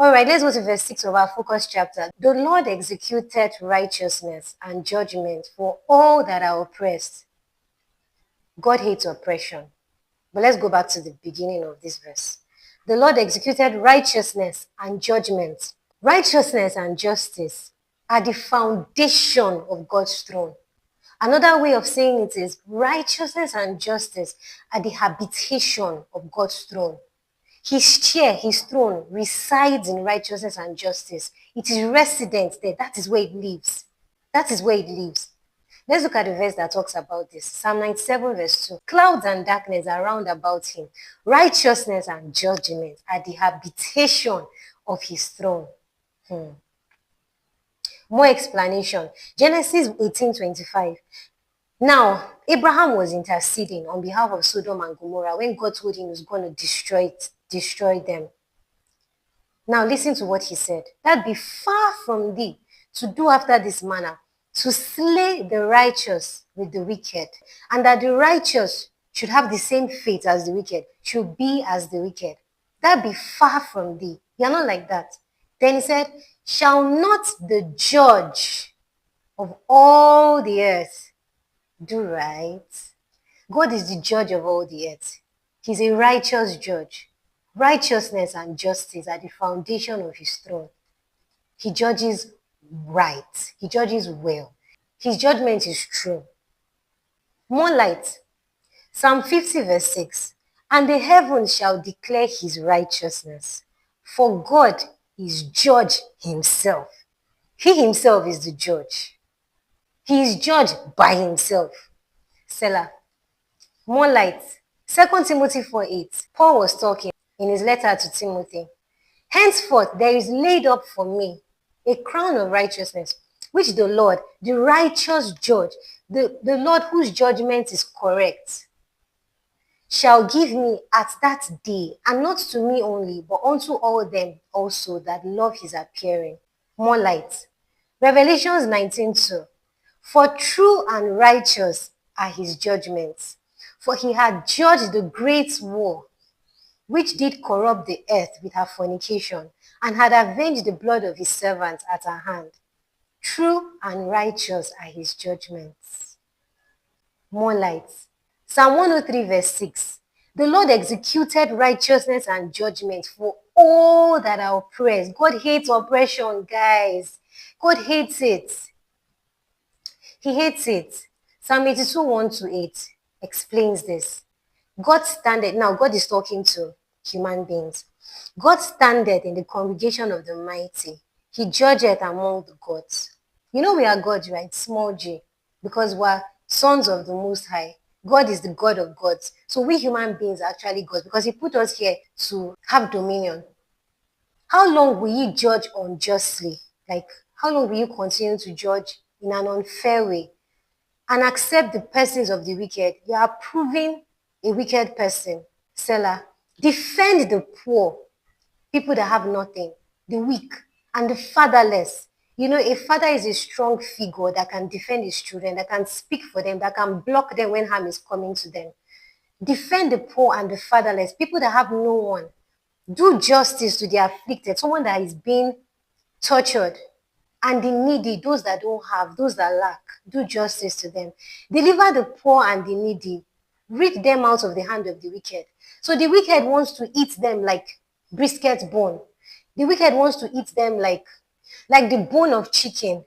All right, let's go to verse 6 of our focus chapter. The Lord executed righteousness and judgment for all that are oppressed. God hates oppression. But let's go back to the beginning of this verse. The Lord executed righteousness and judgment. Righteousness and justice are the foundation of God's throne. Another way of saying it is righteousness and justice are the habitation of God's throne. His chair, his throne, resides in righteousness and justice. It is resident there. That is where it lives. That is where it lives. Let's look at the verse that talks about this. Psalm 97 verse 2. Clouds and darkness are round about him. Righteousness and judgment are the habitation of his throne. More explanation. Genesis 18:25. Now, Abraham was interceding on behalf of Sodom and Gomorrah when God told him he was going to destroy them. Now, listen to what he said. That be far from thee to do after this manner, to slay the righteous with the wicked, and that the righteous should have the same fate as the wicked, should be as the wicked. That be far from thee. You're not like that. Then he said, shall not the judge of all the earth do right? God is the judge of all the earth. He's a righteous judge. Righteousness and justice are the foundation of his throne. He judges right. He judges well. His judgment is true. More light. Psalm 50 verse 6. And the heavens shall declare his righteousness. For God is judge himself. He himself is the judge. He is judged by himself. Selah. More light. 2 Timothy 4:8. Paul was talking in his letter to Timothy. Henceforth there is laid up for me a crown of righteousness, which the Lord, the righteous judge, the Lord whose judgment is correct, shall give me at that day, and not to me only, but unto all them also that love his appearing. More light. Revelations 19:2. For true and righteous are his judgments. For he had judged the great war, which did corrupt the earth with her fornication, and had avenged the blood of his servants at her hand. True and righteous are his judgments. More light. Psalm 103 verse 6. The Lord executed righteousness and judgment for all that are oppressed. God hates oppression, guys. God hates it. He hates it. Psalm 82, 1-8 explains this. God standeth, now God is talking to human beings. God standeth in the congregation of the mighty. He judgeth among the gods. You know we are gods, right? Small g. Because we're sons of the Most High. God is the God of gods. So we human beings are actually gods because he put us here to have dominion. How long will you judge unjustly? Like, how long will you continue to judge in an unfair way and accept the persons of the wicked? You are proving a wicked person. Selah. Defend the poor, people that have nothing, the weak, and the fatherless. You know, a father is a strong figure that can defend his children, that can speak for them, that can block them when harm is coming to them. Defend the poor and the fatherless, people that have no one. Do justice to the afflicted, someone that is being tortured, and the needy, those that don't have, those that lack. Do justice to them. Deliver the poor and the needy. Rid them out of the hand of the wicked. So the wicked wants to eat them like brisket bone. The wicked wants to eat them like the bone of chicken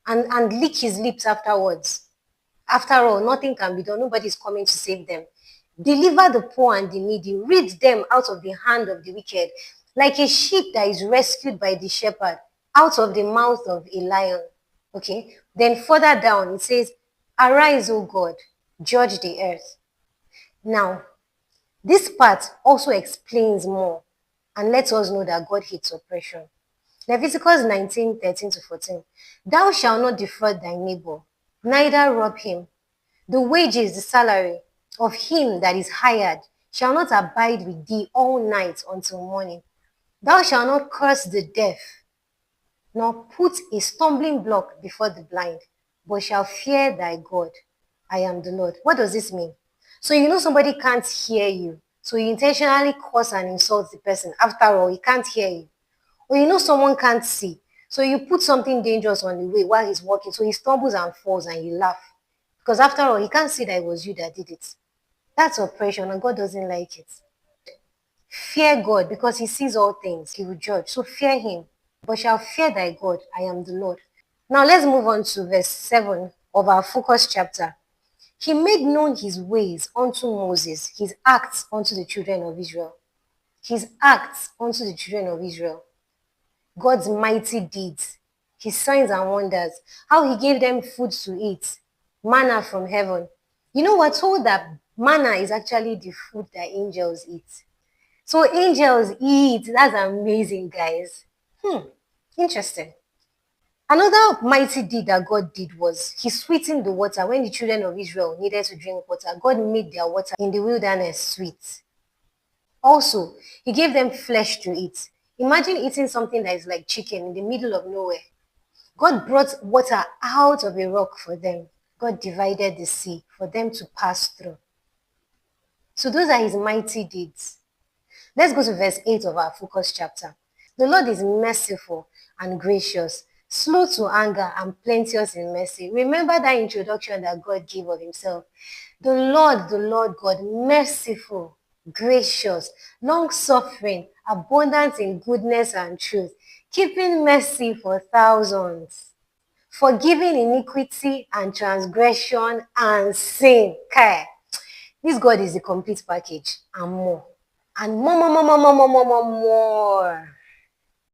and lick his lips afterwards. After all, nothing can be done. Nobody's coming to save them. Deliver the poor and the needy. Rid them out of the hand of the wicked. Like a sheep that is rescued by the shepherd out of the mouth of a lion. Okay. Then further down, it says, arise, O God, judge the earth. Now, this part also explains more and lets us know that God hates oppression. Leviticus 19:13-14. Thou shalt not defraud thy neighbor, neither rob him. The wages, the salary of him that is hired, shall not abide with thee all night until morning. Thou shalt not curse the deaf, nor put a stumbling block before the blind, but shall fear thy God. I am the Lord. What does this mean? So you know somebody can't hear you. So you intentionally curse and insult the person. After all, he can't hear you. Or you know someone can't see. So you put something dangerous on the way while he's walking. So he stumbles and falls and you laugh. Because after all, he can't see that it was you that did it. That's oppression and God doesn't like it. Fear God because he sees all things. He will judge. So fear him. But shall fear thy God. I am the Lord. Now let's move on to verse 7 of our focus chapter. He made known his ways unto Moses, his acts unto the children of Israel. His acts unto the children of Israel. God's mighty deeds, his signs and wonders, how he gave them food to eat, manna from heaven. You know, we're told that manna is actually the food that angels eat. So angels eat. That's amazing, guys. Interesting. Another mighty deed that God did was he sweetened the water when the children of Israel needed to drink water. God made their water in the wilderness sweet. Also, he gave them flesh to eat. Imagine eating something that is like chicken in the middle of nowhere. God brought water out of a rock for them. God divided the sea for them to pass through. So those are his mighty deeds. Let's go to verse 8 of our focus chapter. The Lord is merciful and gracious, slow to anger and plenteous in mercy. Remember that introduction that God gave of himself. The Lord God, merciful, gracious, long-suffering, abundant in goodness and truth, keeping mercy for thousands, forgiving iniquity and transgression and sin. Okay. This God is a complete package and more. And more.